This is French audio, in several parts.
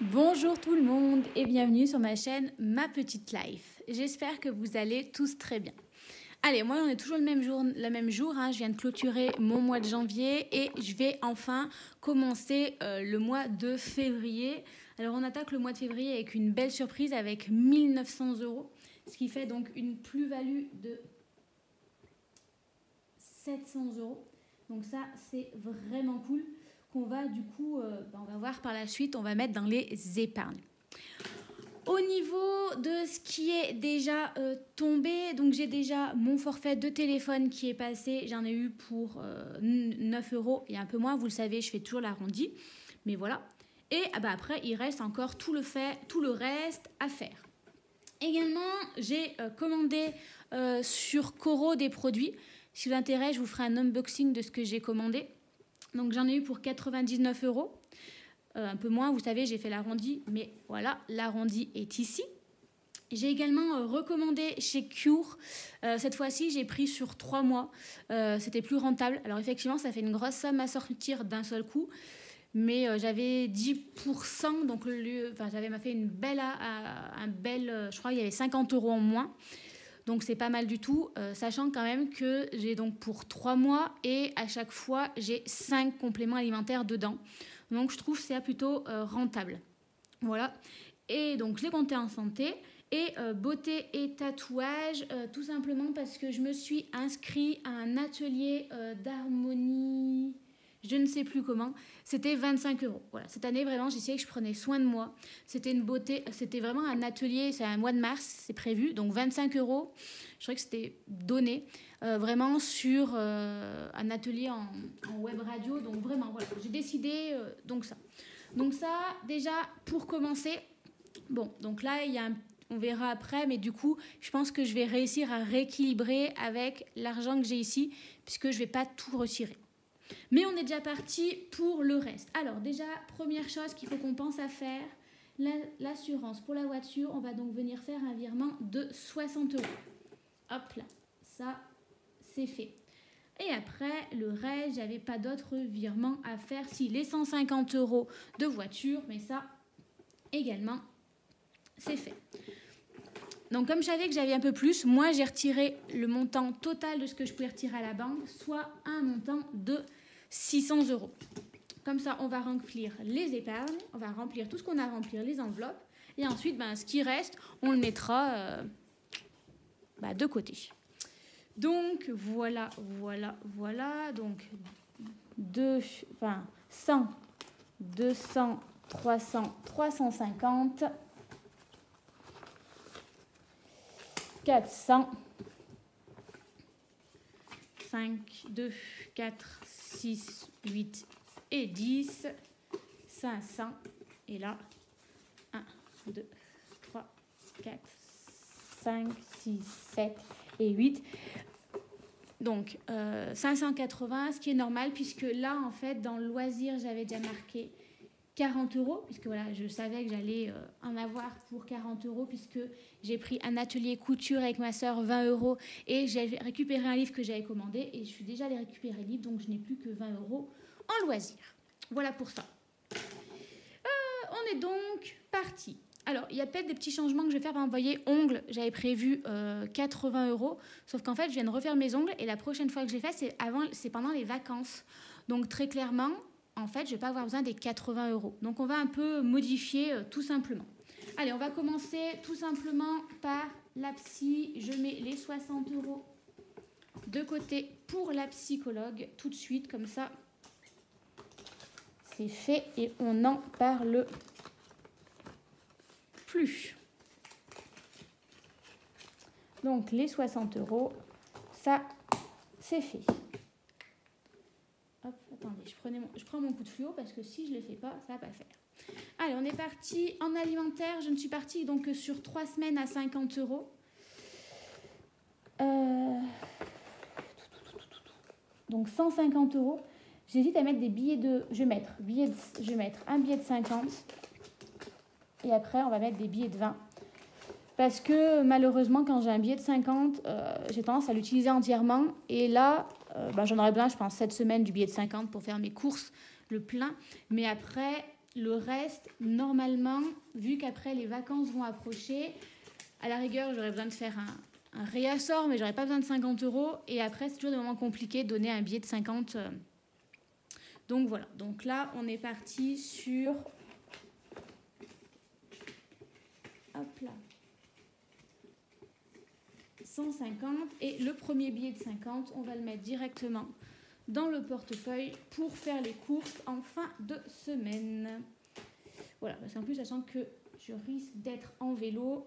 Bonjour tout le monde et bienvenue sur ma chaîne Ma Petite Life. J'espère que vous allez tous très bien. Allez, moi on est toujours le même jour, hein. Je viens de clôturer mon mois de janvier et je vais enfin commencer le mois de février. Alors on attaque le mois de février avec une belle surprise avec 1900 €, ce qui fait donc une plus-value de 700 €. Donc ça c'est vraiment cool qu'on va du coup, on va voir par la suite, on va mettre dans les épargnes. Au niveau de ce qui est déjà tombé, donc j'ai déjà mon forfait de téléphone qui est passé, j'en ai eu pour 9 € et un peu moins, vous le savez, je fais toujours l'arrondi, mais voilà. Et après, il reste encore tout le reste à faire. Également, j'ai commandé sur Coro des produits. Si vous intéresse, je vous ferai un unboxing de ce que j'ai commandé. Donc j'en ai eu pour 99 €. Un peu moins, vous savez, j'ai fait l'arrondi, mais voilà, l'arrondi est ici. J'ai également recommandé chez Cure. Cette fois-ci, j'ai pris sur 3 mois. C'était plus rentable. Alors effectivement, ça fait une grosse somme à sortir d'un seul coup. Mais j'avais 10%, donc j'avais fait une belle, je crois qu'il y avait 50 € en moins. Donc c'est pas mal du tout, sachant quand même que j'ai donc pour 3 mois et à chaque fois j'ai 5 compléments alimentaires dedans. Donc je trouve ça plutôt rentable. Voilà. Et donc je l'ai compté en santé. Et beauté et tatouage, tout simplement parce que je me suis inscrite à un atelier d'harmonie, je ne sais plus comment, c'était 25 €. Voilà, cette année vraiment j'ai essayé que je prenais soin de moi. C'était une beauté, c'était vraiment un atelier, c'est un mois de mars, c'est prévu, donc 25 €. Je trouvais que c'était donné vraiment sur un atelier en web radio, donc vraiment voilà, j'ai décidé donc ça. Donc ça déjà pour commencer, bon donc là il y a on verra après, mais du coup, je pense que je vais réussir à rééquilibrer avec l'argent que j'ai ici, puisque je ne vais pas tout retirer. Mais on est déjà parti pour le reste. Alors déjà, première chose qu'il faut qu'on pense à faire, l'assurance pour la voiture. On va donc venir faire un virement de 60 €. Hop là, ça c'est fait. Et après, le reste, j'avais pas d'autres virements à faire. Si, les 150 € de voiture, mais ça également, c'est fait. Donc comme je savais que j'avais un peu plus, moi j'ai retiré le montant total de ce que je pouvais retirer à la banque, soit un montant de 600 €. Comme ça, on va remplir les épargnes, on va remplir tout ce qu'on a à remplir, les enveloppes, et ensuite, ce qui reste, on le mettra de côté. Donc voilà. Donc 100, 200, 300, 350... 400, 5, 2, 4, 6, 8 et 10, 500, et là, 1, 2, 3, 4, 5, 6, 7 et 8. Donc, 580, ce qui est normal, puisque là, en fait, dans le loisir, j'avais déjà marqué 40 €, puisque voilà, je savais que j'allais en avoir pour 40 €, puisque j'ai pris un atelier couture avec ma soeur, 20 €, et j'ai récupéré un livre que j'avais commandé, et je suis déjà allée récupérer le livre, donc je n'ai plus que 20 € en loisir. Voilà pour ça. On est donc parti. Alors, il y a peut-être des petits changements que je vais faire. Par exemple, vous voyez, ongles, j'avais prévu 80 €, sauf qu'en fait, je viens de refaire mes ongles, et la prochaine fois que je les fais, c'est pendant les vacances. Donc, très clairement, en fait, je ne vais pas avoir besoin des 80 €. Donc, on va un peu modifier tout simplement. Allez, on va commencer tout simplement par la psy. Je mets les 60 € de côté pour la psychologue tout de suite, comme ça, c'est fait et on n'en parle plus. Donc, les 60 €, ça, c'est fait. Hop, attendez, je prends mon coup de fluo parce que si je ne le fais pas, ça ne va pas le faire. Allez, on est parti en alimentaire. Je ne suis partie donc que sur 3 semaines à 50 €. Donc 150 €. J'hésite à mettre des billets de... Je vais mettre un billet de 50. Et après, on va mettre des billets de 20. Parce que malheureusement, quand j'ai un billet de 50, j'ai tendance à l'utiliser entièrement. Et là, j'en aurais besoin, je pense, 7 semaines du billet de 50 pour faire mes courses, le plein. Mais après, Le reste, normalement, vu qu'après les vacances vont approcher, à la rigueur, j'aurais besoin de faire un réassort, mais j'aurais pas besoin de 50 €. Et après, c'est toujours des moments compliqués de donner un billet de 50. Donc voilà. Donc là, on est parti sur... Hop là. 150. Et le premier billet de 50, on va le mettre directement dans le portefeuille pour faire les courses en fin de semaine. Voilà, parce qu'en plus, sachant que je risque d'être en vélo.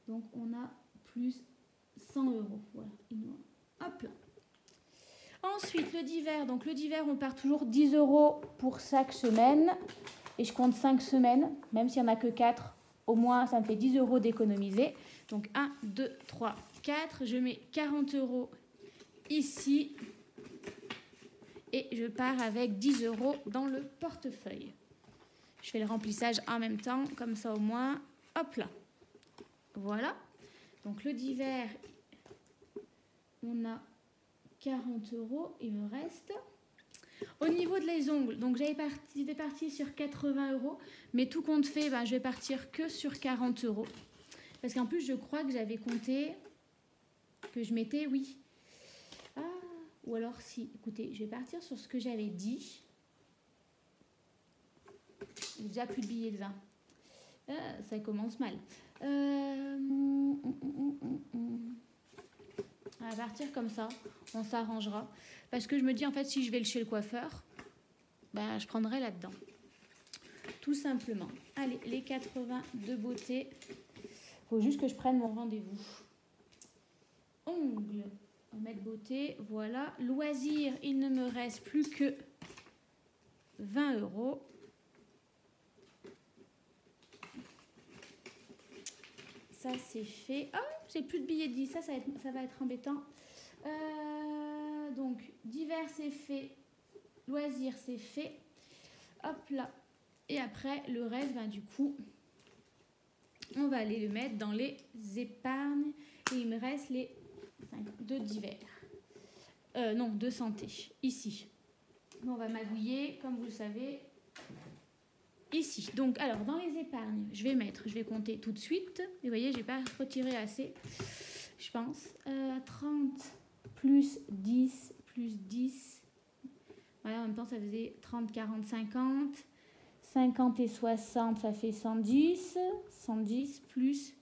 Donc, on a plus 100 €. Voilà, hop là. Ensuite, le divers. Donc, le divers, on part toujours 10 € pour chaque semaine. Et je compte 5 semaines, même s'il n'y en a que 4. Au moins, ça me fait 10 € d'économiser. Donc, 1, 2, 3, 4. Je mets 40 € ici. Et je pars avec 10 € dans le portefeuille. Je fais le remplissage en même temps, comme ça au moins. Hop là. Voilà. Donc, le divers, on a 40 €. Il me reste... Au niveau de les ongles, donc j'étais partie sur 80 €, mais tout compte fait, je vais partir que sur 40 €. Parce qu'en plus, je crois que j'avais compté que je mettais, oui. Ah, ou alors si, écoutez, je vais partir sur ce que j'avais dit. J'ai déjà plus de billets de 20. Ça commence mal. On va partir comme ça, on s'arrangera. Parce que je me dis, en fait, si je vais chez le coiffeur, je prendrai là-dedans. Tout simplement. Allez, les 80 de beauté. Il faut juste que je prenne mon rendez-vous. Ongles, on va mettre beauté. Voilà. Loisirs, il ne me reste plus que 20 €. Ça, c'est fait. Oh, j'ai plus de billets de 10. Ça va être embêtant. Donc, divers, c'est fait. Loisirs, c'est fait. Hop là. Et après, le reste, du coup, on va aller le mettre dans les épargnes. Et il me reste les 5 de divers. Non, de santé. Ici. On va magouiller, comme vous le savez, ici. Donc, alors, dans les épargnes, je vais compter tout de suite. Vous voyez, je n'ai pas retiré assez, je pense. 30 plus 10 plus 10. Voilà, en même temps, ça faisait 30, 40, 50. 50 et 60, ça fait 110. 110 plus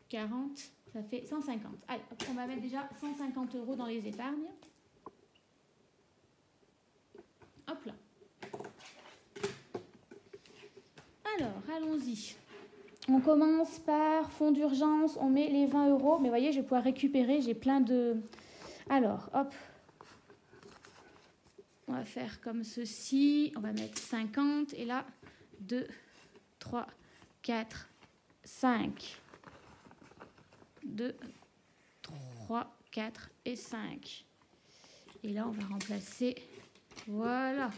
40, ça fait 150. Allez, on va mettre déjà 150 € dans les épargnes. Hop là. Alors, allons-y. On commence par fonds d'urgence, on met les 20 €. Mais vous voyez, je vais pouvoir récupérer, j'ai plein de... Alors, hop. On va faire comme ceci. On va mettre 50. Et là, 2, 3, 4, 5. 2, 3, 4 et 5. Et là, on va remplacer... Voilà.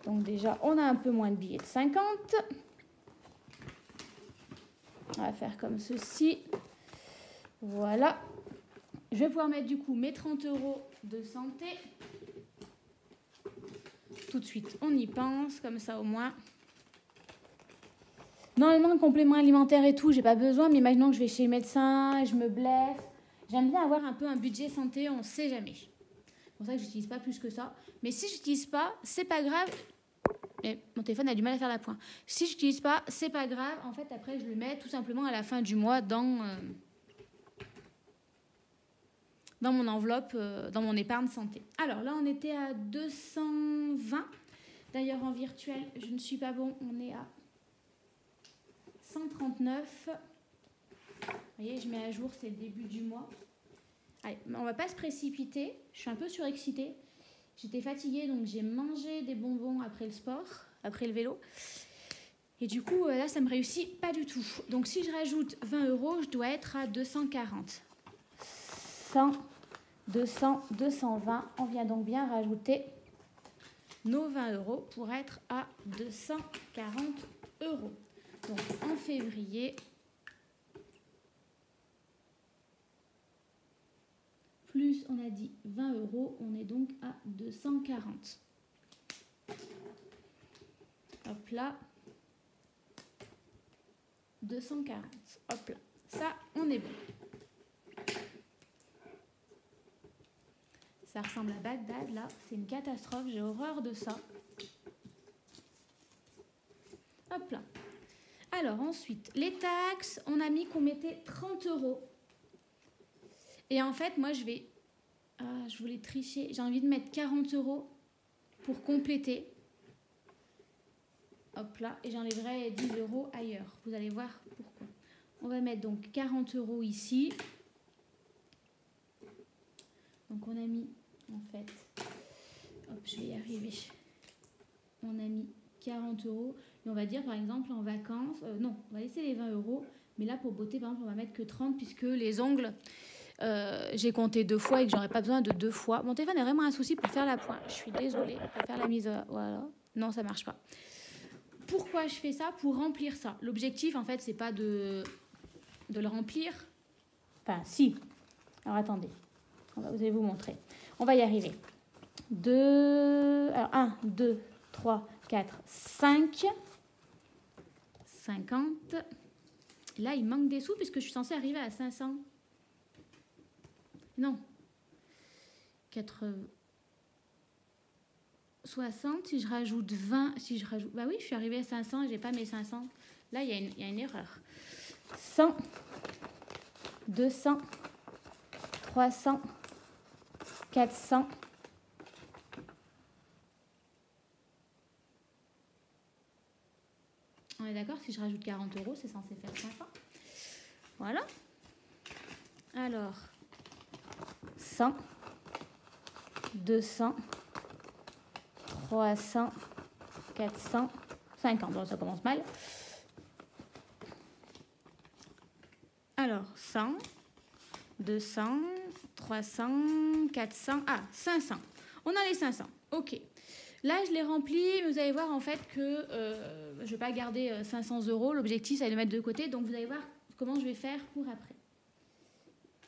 Donc déjà, on a un peu moins de billets de 50. On va faire comme ceci. Voilà. Je vais pouvoir mettre du coup mes 30 € de santé. Tout de suite, on y pense, comme ça au moins. Normalement, le complément alimentaire et tout, j'ai pas besoin, mais imaginons que je vais chez le médecin, je me blesse. J'aime bien avoir un peu un budget santé, on ne sait jamais. C'est pour ça que je n'utilise pas plus que ça. Mais si je n'utilise pas, c'est pas grave. Mais mon téléphone a du mal à faire la pointe. Si je n'utilise pas, c'est pas grave. En fait, après, je le mets tout simplement à la fin du mois dans mon enveloppe, dans mon épargne santé. Alors là, on était à 220. D'ailleurs, en virtuel, je ne suis pas bon. On est à 139. Vous voyez, je mets à jour, c'est le début du mois. Allez, on ne va pas se précipiter. Je suis un peu surexcitée. J'étais fatiguée, donc j'ai mangé des bonbons après le sport, après le vélo. Et du coup, là, ça ne me réussit pas du tout. Donc, si je rajoute 20 €, je dois être à 240. 100, 200, 220. On vient donc bien rajouter nos 20 € pour être à 240 €. Donc, en février, plus, on a dit 20 €, on est donc à 240. Hop là. 240. Hop là. Ça, on est bon. Ça ressemble à Bagdad, là. C'est une catastrophe. J'ai horreur de ça. Hop là. Alors, ensuite, les taxes, on a mis qu'on mettait 30 €. Et en fait, moi, je vais... Ah, je voulais tricher. J'ai envie de mettre 40 € pour compléter. Hop là. Et j'enlèverai 10 € ailleurs. Vous allez voir pourquoi. On va mettre donc 40 € ici. Donc, on a mis, en fait... Hop, je vais y arriver. On a mis 40 €. Et on va dire, par exemple, en vacances... non, on va laisser les 20 €. Mais là, pour beauté, par exemple, on va mettre que 30 puisque les ongles... j'ai compté 2 fois et que j'aurais pas besoin de 2 fois. Mon téléphone est vraiment un souci pour faire la pointe. Je suis désolée. Pour faire la mise... Voilà. Non, ça marche pas. Pourquoi je fais ça? Pour remplir ça. L'objectif, en fait, c'est pas de le remplir. Enfin, si. Alors, attendez. Vous allez vous montrer. On va y arriver. 2... Alors, 1, 2, 3, 4, 5. 50. Là, il manque des sous puisque je suis censée arriver à 500. Non. 80. 60, si je rajoute 20, si je rajoute... Bah oui, je suis arrivée à 500 et j'ai pas mes 500. Là, il y a une erreur. 100, 200, 300, 400. On est d'accord, si je rajoute 40 €, c'est censé faire 500. Voilà. Alors, 100, 200, 300, 400, 50. Bon, ça commence mal. Alors, 100, 200, 300, 400, 500. On a les 500. OK. Là, je l'ai rempli. Vous allez voir, en fait, que je ne vais pas garder 500 €. L'objectif, c'est de le mettre de côté. Donc, vous allez voir comment je vais faire pour après.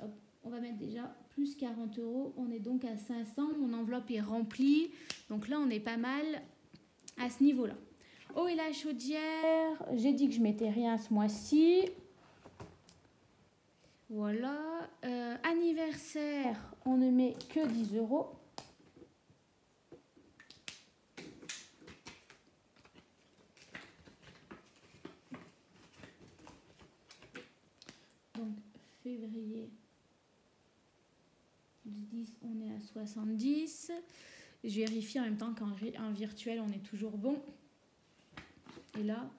Hop, on va mettre déjà plus 40 €. On est donc à 500. Mon enveloppe est remplie. Donc là, on est pas mal à ce niveau-là. Eau et la chaudière. J'ai dit que je ne mettais rien ce mois-ci. Voilà. Anniversaire, on ne met que 10 €. Donc, février, 10, on est à 70. Je vérifie en même temps qu'en virtuel, on est toujours bon. Et là,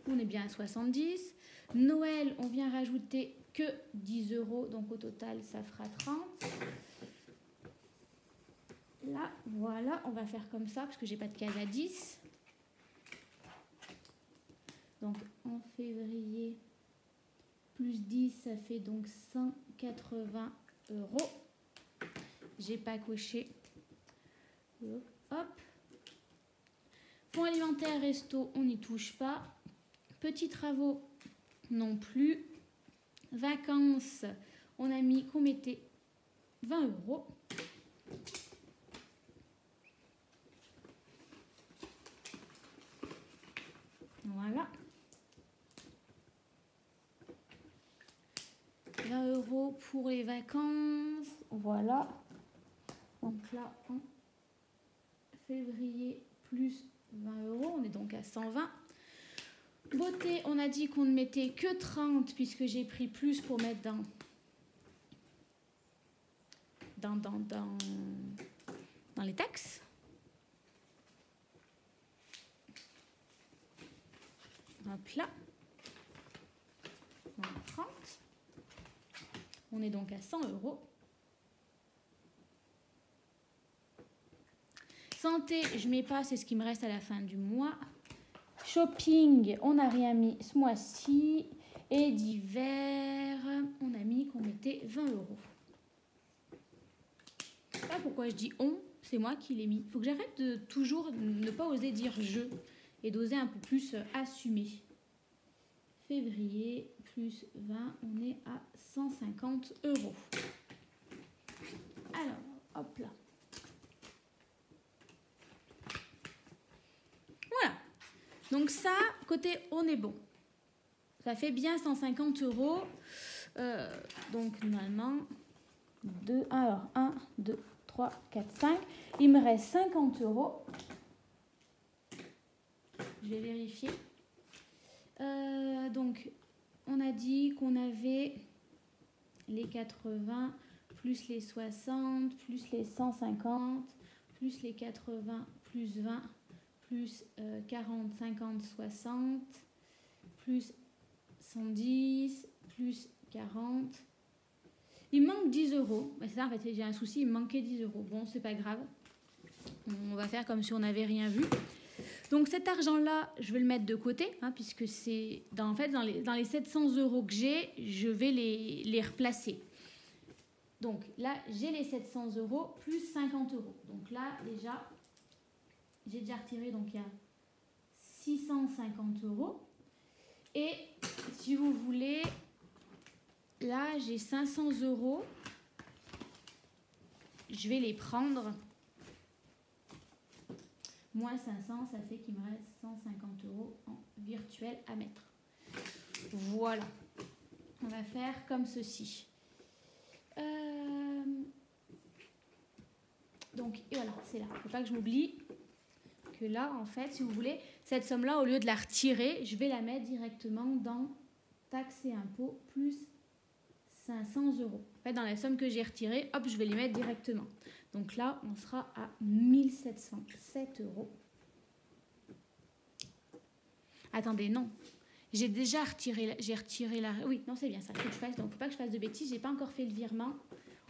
on est bien à 70. Noël, on vient rajouter que 10 €. Donc, au total, ça fera 30. Là, voilà, on va faire comme ça parce que j'ai pas de case à 10. Donc, en février... Plus 10, ça fait donc 180 €. J'ai pas coché. Hop. Fonds alimentaire, resto, on n'y touche pas. Petits travaux, non plus. Vacances, on a mis qu'on mettait 20 €. Voilà. 20 € pour les vacances. Voilà. Donc là, en février, plus 20 €. On est donc à 120. Beauté, on a dit qu'on ne mettait que 30 puisque j'ai pris plus pour mettre dans les taxes. Hop là. On a 30. On est donc à 100 €. Santé, je ne mets pas, c'est ce qui me reste à la fin du mois. Shopping, on n'a rien mis ce mois-ci. Et d'hiver, on a mis qu'on mettait 20 €. Je sais pas pourquoi je dis on, c'est moi qui l'ai mis. Il faut que j'arrête de toujours ne pas oser dire je et d'oser un peu plus assumer. Février, plus 20, on est à 150 €. Alors, hop là. Voilà. Donc ça, côté on est bon. Ça fait bien 150 €. Donc normalement, 1, 2, 3, 4, 5. Il me reste 50 €. Je vais vérifier. Donc, on a dit qu'on avait les 80, plus les 60, plus les 150, plus les 80, plus 20, plus 40, 50, 60, plus 110, plus 40. Il me manque 10 €. C'est ça, en fait, j'ai un souci, il me manquait 10 €. Bon, c'est pas grave. On va faire comme si on n'avait rien vu. Donc cet argent-là, je vais le mettre de côté, hein, puisque c'est dans les 700 € que j'ai, je vais les replacer. Donc là, j'ai les 700 € plus 50 €. Donc là, déjà, j'ai déjà retiré, donc il y a 650 €. Et si vous voulez, là, j'ai 500 €. Je vais les prendre. Moins 500, ça fait qu'il me reste 150 € en virtuel à mettre. Voilà. On va faire comme ceci. Donc, et voilà, c'est là. Il ne faut pas que je m'oublie que là, en fait, si vous voulez, cette somme-là, au lieu de la retirer, je vais la mettre directement dans taxes et impôts plus 500 €. En fait, dans la somme que j'ai retirée, hop, je vais les mettre directement. Donc là, on sera à 1707 €. Attendez, non. J'ai déjà retiré, la... Oui, non, c'est bien ça. Faut que je fasse. Donc, il ne faut pas que je fasse de bêtises. Je n'ai pas encore fait le virement.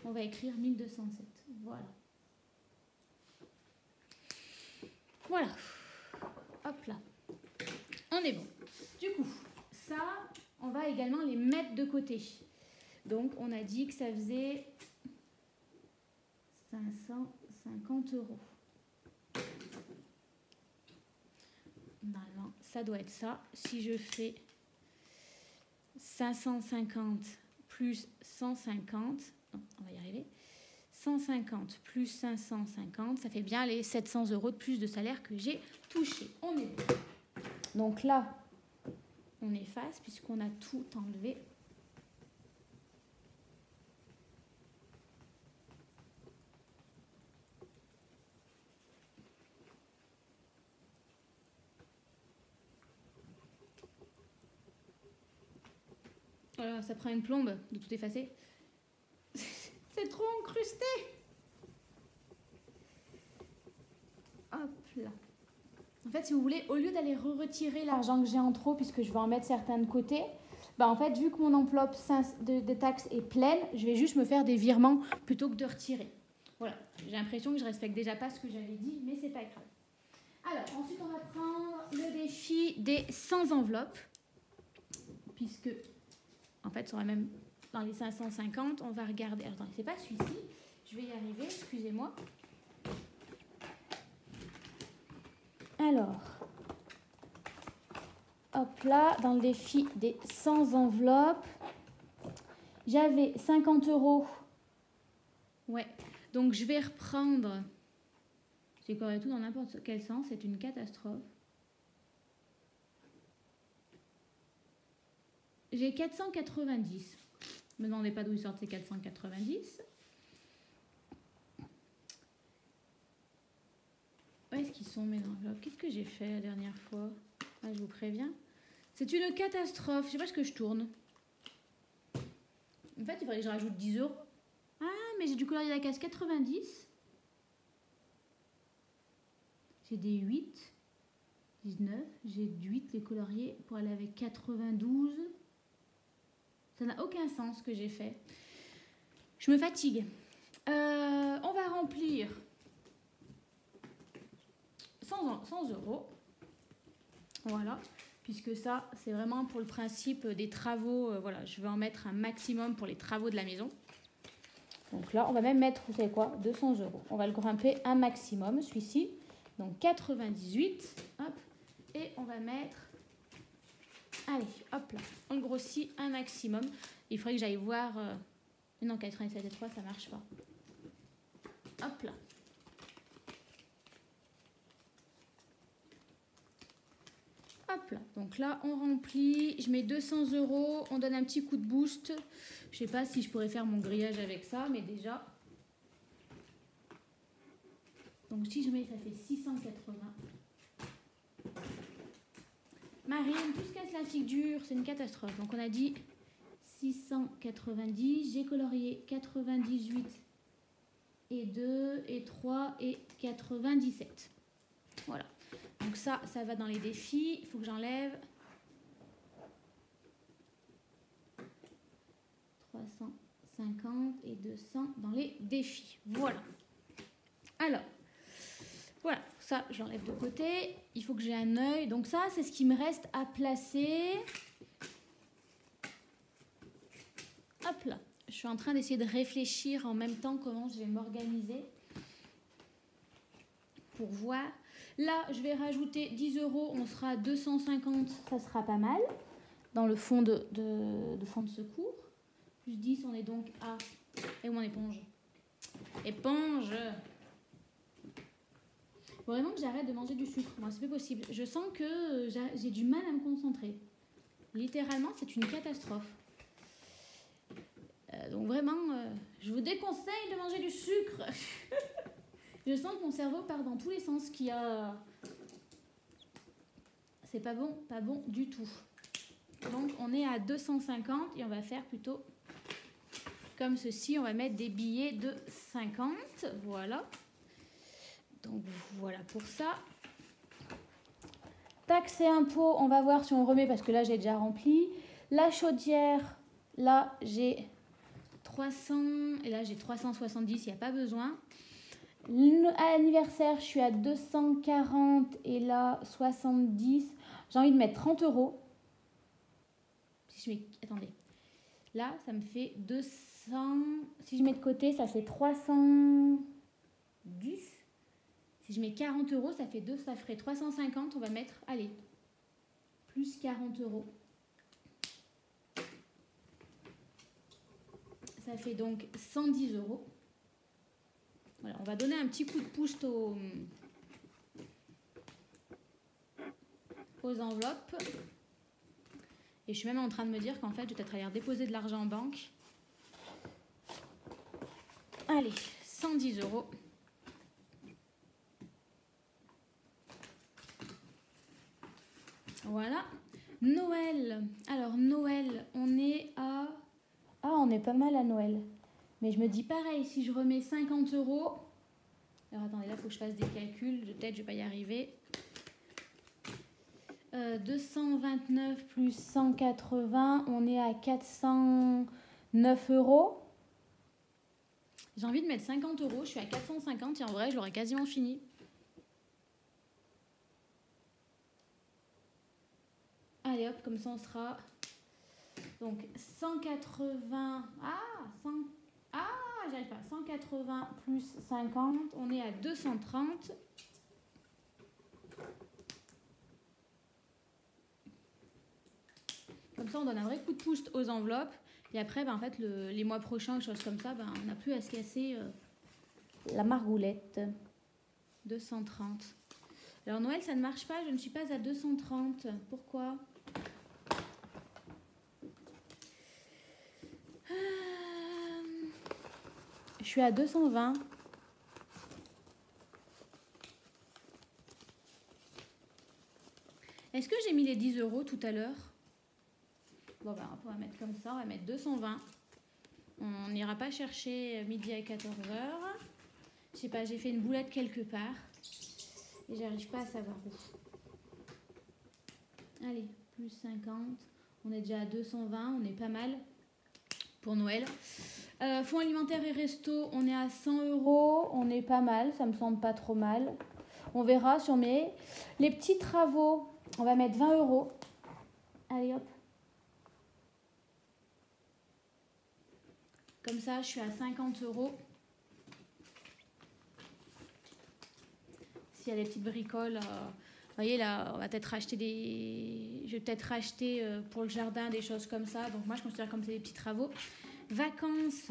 On va écrire 1207. Voilà. Voilà. Hop là. On est bon. Du coup, ça, on va également les mettre de côté. Donc, on a dit que ça faisait 550 €. Normalement, ça doit être ça. Si je fais 550 plus 150, non, on va y arriver. 150 plus 550, ça fait bien les 700 € de plus de salaire que j'ai touché. On est bon. Donc là, on efface puisqu'on a tout enlevé. Voilà, ça prend une plombe de tout effacer. C'est trop incrusté. Hop là. En fait, si vous voulez, au lieu d'aller retirer l'argent que j'ai en trop, puisque je vais en mettre certains de côté, bah en fait, vu que mon enveloppe de taxes est pleine, je vais juste me faire des virements plutôt que de retirer. Voilà. J'ai l'impression que je respecte déjà pas ce que j'avais dit, mais c'est pas grave. Alors, ensuite, on va prendre le défi des 100 enveloppes, puisque... En fait, sur même dans les 550, on va regarder. Alors, attendez, c'est pas celui-ci. Je vais y arriver, excusez-moi. Alors, hop là, dans le défi des 100 enveloppes, j'avais 50 €. Ouais, donc je vais reprendre. J'ai corrigé tout dans n'importe quel sens, c'est une catastrophe. J'ai 490. Ne me demandez pas d'où ils sortent ces 490. Où est-ce qu'ils sont mes enveloppes? Qu'est-ce que j'ai fait la dernière fois? Ah, je vous préviens. C'est une catastrophe. Je sais pas ce que je tourne. En fait, il faudrait que je rajoute 10 €. Ah, mais j'ai du colorier à la case 90. J'ai des 8, 19. J'ai du 8, les coloriers, pour aller avec 92. Ça n'a aucun sens ce que j'ai fait. Je me fatigue. On va remplir 100 €. Voilà. Puisque ça, c'est vraiment pour le principe des travaux. Voilà, je vais en mettre un maximum pour les travaux de la maison. Donc là, on va même mettre, vous savez quoi, 200 €. On va le grimper un maximum, celui-ci. Donc 98. Hop. Et on va mettre... Allez, hop là, on le grossit un maximum. Il faudrait que j'aille voir... Non, 97,3, ça marche pas. Hop là. Hop là. Donc là, on remplit. Je mets 200 €. On donne un petit coup de boost. Je sais pas si je pourrais faire mon grillage avec ça, mais déjà. Donc si je mets, ça fait 680. Marine, tout ce qu'Atlantique dure, c'est une catastrophe. Donc on a dit 690. J'ai colorié 98 et 2 et 3 et 97. Voilà. Donc ça va dans les défis. Il faut que j'enlève 350 et 200 dans les défis. Voilà. Alors, voilà, ça j'enlève de côté. Il faut que j'ai un œil. Donc ça, c'est ce qui me reste à placer. Hop là. Je suis en train d'essayer de réfléchir en même temps comment je vais m'organiser pour voir. Là, je vais rajouter 10 €. On sera à 250. Ça sera pas mal dans le fond de fond de secours. Plus 10, on est donc à... Et où mon éponge? Éponge! Faut vraiment que j'arrête de manger du sucre. Moi, c'est pas possible. Je sens que j'ai du mal à me concentrer. Littéralement, c'est une catastrophe. Donc vraiment, je vous déconseille de manger du sucre. Je sens que mon cerveau part dans tous les sens. C'est pas bon du tout. Donc on est à 250 et on va faire plutôt comme ceci. On va mettre des billets de 50. Voilà. Donc voilà pour ça. Taxes et impôts, on va voir si on remet parce que là j'ai déjà rempli. La chaudière, là j'ai 300 et là j'ai 370, il n'y a pas besoin. À l'anniversaire, je suis à 240 et là 70. J'ai envie de mettre 30 €. Si je mets, attendez. Là, ça me fait 200. Si je mets de côté, ça fait 310. Si je mets 40 €, ça fait 2, ça ferait 350. On va mettre, allez, plus 40 €. Ça fait donc 110 €. Voilà, on va donner un petit coup de pouce aux enveloppes. Et je suis même en train de me dire qu'en fait, je vais peut-être aller déposer de l'argent en banque. Allez, 110 €. Voilà. Noël. Alors, Noël, on est à... Ah, on est pas mal à Noël. Mais je me dis pareil, si je remets 50 €... Alors, attendez, là, il faut que je fasse des calculs. Peut-être je ne vais pas y arriver. 229 plus 180, on est à 409 €. J'ai envie de mettre 50 €. Je suis à 450 et en vrai, je l'aurais quasiment fini. Allez, hop, comme ça, on sera... Donc, 180... j'y arrive pas. 180 plus 50, on est à 230. Comme ça, on donne un vrai coup de pouce aux enveloppes. Et après, ben, en fait, les mois prochains, choses comme ça, ben, on n'a plus à se casser la margoulette. 230. Alors, Noël, ça ne marche pas. Je ne suis pas à 230. Pourquoi ? Je suis à 220. Est-ce que j'ai mis les 10 € tout à l'heure ? Bon, ben, on va mettre comme ça. On va mettre 220. On n'ira pas chercher midi à 14 h. Je sais pas, j'ai fait une boulette quelque part. Et j'arrive pas à savoir où. Allez, plus 50. On est déjà à 220. On est pas mal pour Noël. Fonds alimentaire et resto, on est à 100 €. On est pas mal. Ça me semble pas trop mal. On verra si on met les petits travaux. On va mettre 20 €. Allez, hop. Comme ça, je suis à 50 €. S'il y a des petites bricoles, vous voyez là, on va peut-être acheter des... Je vais peut-être racheter pour le jardin des choses comme ça. Donc moi, je considère comme c'est des petits travaux. Vacances.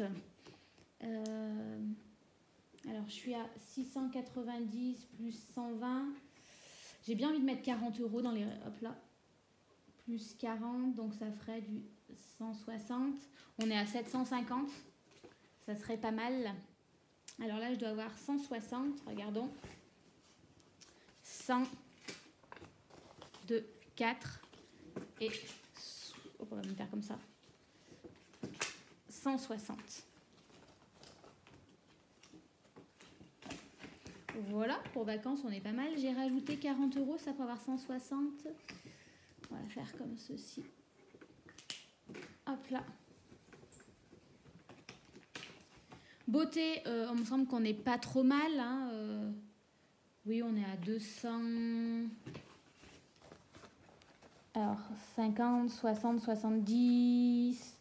Alors, je suis à 690 plus 120. J'ai bien envie de mettre 40 euros dans les... Hop là. Plus 40, donc ça ferait du 160. On est à 750. Ça serait pas mal. Alors là, je dois avoir 160. Regardons. 100, 2, 4 et... Oh, on va me faire comme ça. 160. Voilà, pour vacances, on est pas mal. J'ai rajouté 40 euros, ça peut avoir 160. On va faire comme ceci. Hop là. Beauté, on me semble qu'on n'est pas trop mal. Hein, oui, on est à 200... Alors, 50, 60, 70,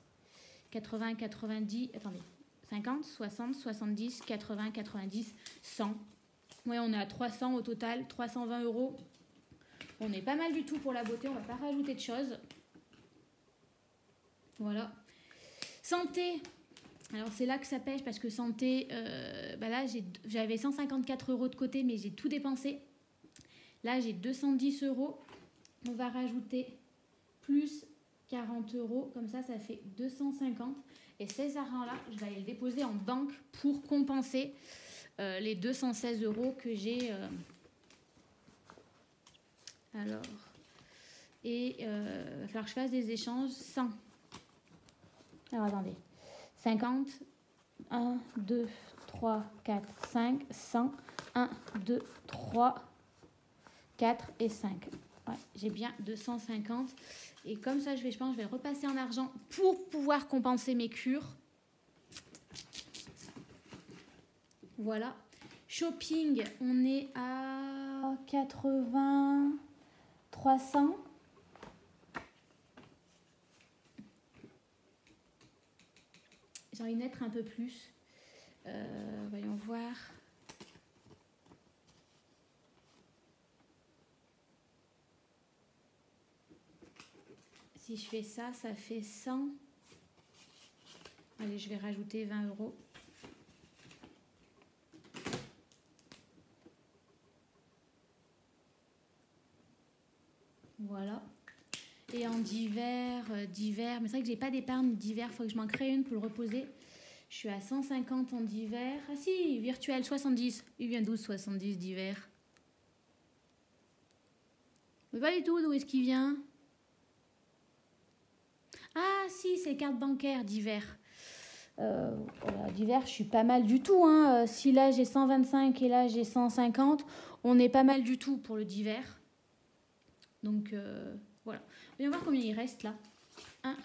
80, 90... Attendez. 50, 60, 70, 80, 90, 100. Oui, on est à 300 au total, 320 euros. On est pas mal du tout pour la beauté, on va pas rajouter de choses. Voilà. Santé. Alors, c'est là que ça pêche parce que santé, là, j'avais 154 euros de côté, mais j'ai tout dépensé. Là, j'ai 210 euros. On va rajouter plus 40 euros. Comme ça, ça fait 250. Et ces argents-là, je vais aller le déposer en banque pour compenser les 216 euros que j'ai. Alors, et il va falloir que je fasse des échanges 100. Alors, attendez. 50, 1, 2, 3, 4, 5, 100, 1, 2, 3, 4 et 5. Ouais, j'ai bien 250. Et comme ça, je pense, je vais le repasser en argent pour pouvoir compenser mes cures. Voilà. Shopping, on est à 80, 300. J'ai envie de mettre un peu plus. Voyons voir. Si je fais ça, ça fait 100. Allez, je vais rajouter 20 euros. Voilà. Et en d'hiver, mais c'est vrai que j'ai pas d'épargne d'hiver, il faut que je m'en crée une pour le reposer. Je suis à 150 en d'hiver. Ah si, virtuel 70. Il vient d'où 70 d'hiver? Mais pas du tout, d'où est-ce qu'il vient? Ah si, c'est carte bancaire d'hiver. Voilà, d'hiver, je suis pas mal du tout. Hein. Si là j'ai 125 et là j'ai 150, on est pas mal du tout pour le d'hiver. Donc voilà. On va voir combien il reste là. 1,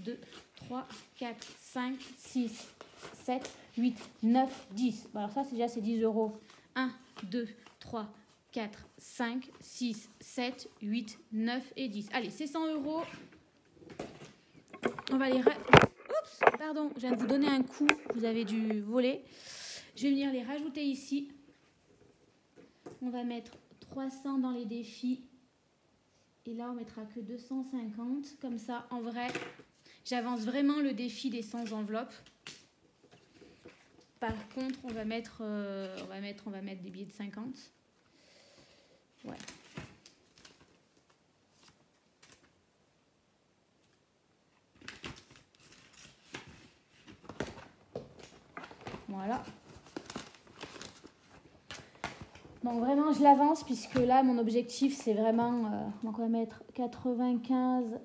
2, 3, 4, 5, 6, 7, 8, 9, 10. Bon, alors ça, c'est déjà c'est 10 euros. 1, 2, 3, 4, 5, 6, 7, 8, 9 et 10. Allez, c'est 100 euros. On va les... Oups, pardon, je viens de vous donner un coup. Vous avez dû voler. Je vais venir les rajouter ici. On va mettre 300 dans les défis. Et là, on mettra que 250. Comme ça, en vrai, j'avance vraiment le défi des 100 enveloppes. Par contre, on va mettre des billets de 50. Ouais. Voilà. Donc vraiment, je l'avance puisque là, mon objectif, c'est vraiment... donc on va mettre 95...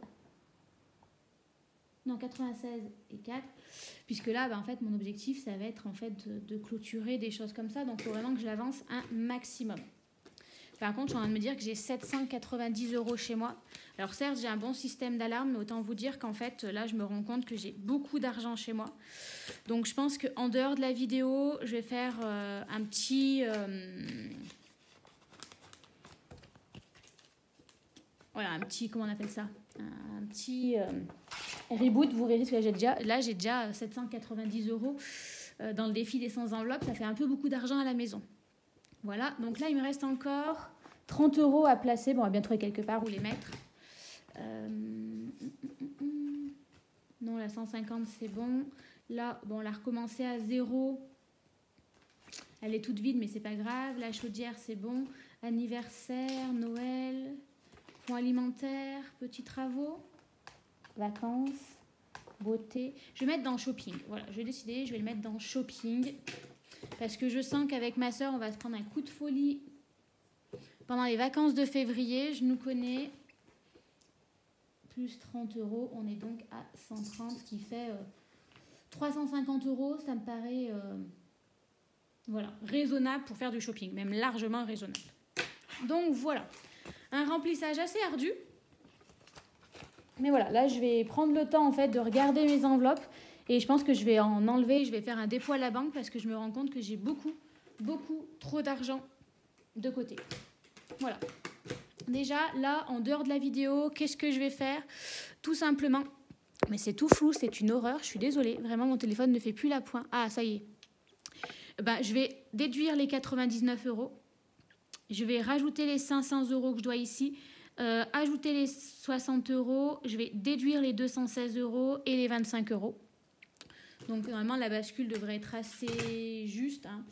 Non, 96 et 4. Puisque là, en fait, mon objectif, ça va être en fait de clôturer des choses comme ça. Donc, il faut vraiment que je l'avance un maximum. Par contre, je suis en train de me dire que j'ai 790 euros chez moi. Alors certes, j'ai un bon système d'alarme, mais autant vous dire qu'en fait, là, je me rends compte que j'ai beaucoup d'argent chez moi. Donc, je pense qu'en dehors de la vidéo, je vais faire un petit... voilà, un petit... Comment on appelle ça? Un petit reboot. Vous verrez ce que j'ai déjà 790 euros dans le défi des 100 enveloppes. Ça fait un peu beaucoup d'argent à la maison. Voilà, donc là, il me reste encore 30 euros à placer. Bon, on va bien trouver quelque part où les mettre. Non, la 150, c'est bon. Là, bon, on l'a recommencé à 0. Elle est toute vide, mais c'est pas grave. La chaudière, c'est bon. Anniversaire, Noël, fonds alimentaire, petits travaux, vacances, beauté. Je vais mettre dans shopping. Voilà, je vais décider, je vais le mettre dans shopping. Parce que je sens qu'avec ma soeur, on va se prendre un coup de folie pendant les vacances de février. Je nous connais. Plus 30 €. On est donc à 130, ce qui fait 350 €. Ça me paraît voilà, raisonnable pour faire du shopping. Même largement raisonnable. Donc voilà. Un remplissage assez ardu. Mais voilà, là, je vais prendre le temps, en fait, de regarder mes enveloppes. Et je pense que je vais en enlever. Je vais faire un dépôt à la banque parce que je me rends compte que j'ai beaucoup trop d'argent de côté. Voilà. Déjà, là, en dehors de la vidéo, qu'est-ce que je vais faire? Tout simplement, mais c'est tout flou, c'est une horreur, je suis désolée. Vraiment, mon téléphone ne fait plus la pointe. Ah, ça y est. Ben, je vais déduire les 99 €. Je vais rajouter les 500 € que je dois ici. Ajouter les 60 €. Je vais déduire les 216 € et les 25 €. Donc, normalement, la bascule devrait être assez juste. Hein.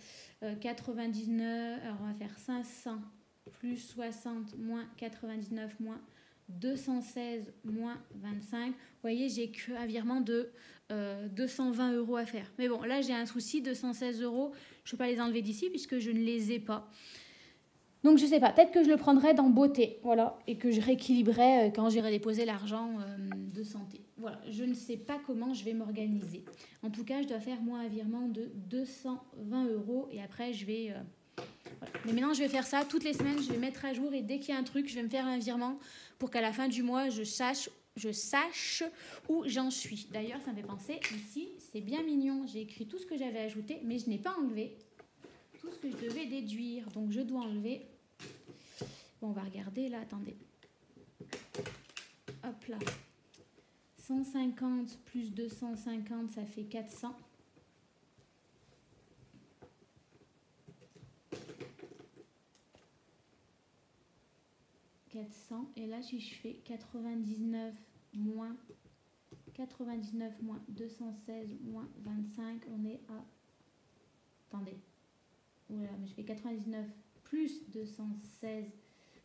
99, alors on va faire 500 plus 60 moins 99 moins 216 moins 25. Vous voyez, j'ai qu'un virement de 220 € à faire. Mais bon, là, j'ai un souci, 216 €. Je ne peux pas les enlever d'ici puisque je ne les ai pas. Donc, je ne sais pas. Peut-être que je le prendrai dans beauté. Voilà. Et que je rééquilibrerai quand j'irai déposer l'argent de santé. Voilà. Je ne sais pas comment je vais m'organiser. En tout cas, je dois faire, moi, un virement de 220 €. Et après, je vais... Voilà. Mais maintenant, je vais faire ça toutes les semaines. Je vais mettre à jour. Et dès qu'il y a un truc, je vais me faire un virement pour qu'à la fin du mois, je sache où j'en suis. D'ailleurs, ça me fait penser, ici, c'est bien mignon. J'ai écrit tout ce que j'avais ajouté, mais je n'ai pas enlevé tout ce que je devais déduire. Donc, je dois enlever. Bon, on va regarder là. Attendez. Hop là. 150 plus 250, ça fait 400. Et là, si je fais 99 moins 216 moins 25, on est à... Attendez. Voilà, mais je fais 99 plus 216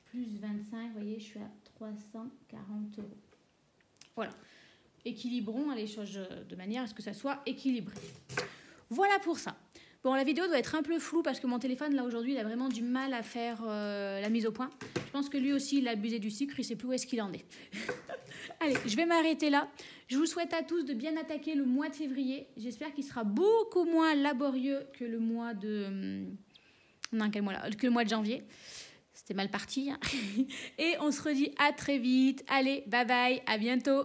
plus 25. Vous voyez, je suis à 340 €. Voilà. Équilibrons les choses de manière à ce que ça soit équilibré. Voilà pour ça. Bon, la vidéo doit être un peu floue parce que mon téléphone, là, aujourd'hui, il a vraiment du mal à faire la mise au point. Je pense que lui aussi, il a abusé du sucre, il ne sait plus où est-ce qu'il en est. Allez, je vais m'arrêter là. Je vous souhaite à tous de bien attaquer le mois de février. J'espère qu'il sera beaucoup moins laborieux que le mois de... Non, quel mois là? Que le mois de janvier. C'était mal parti. Hein. Et on se redit à très vite. Allez, bye bye, à bientôt.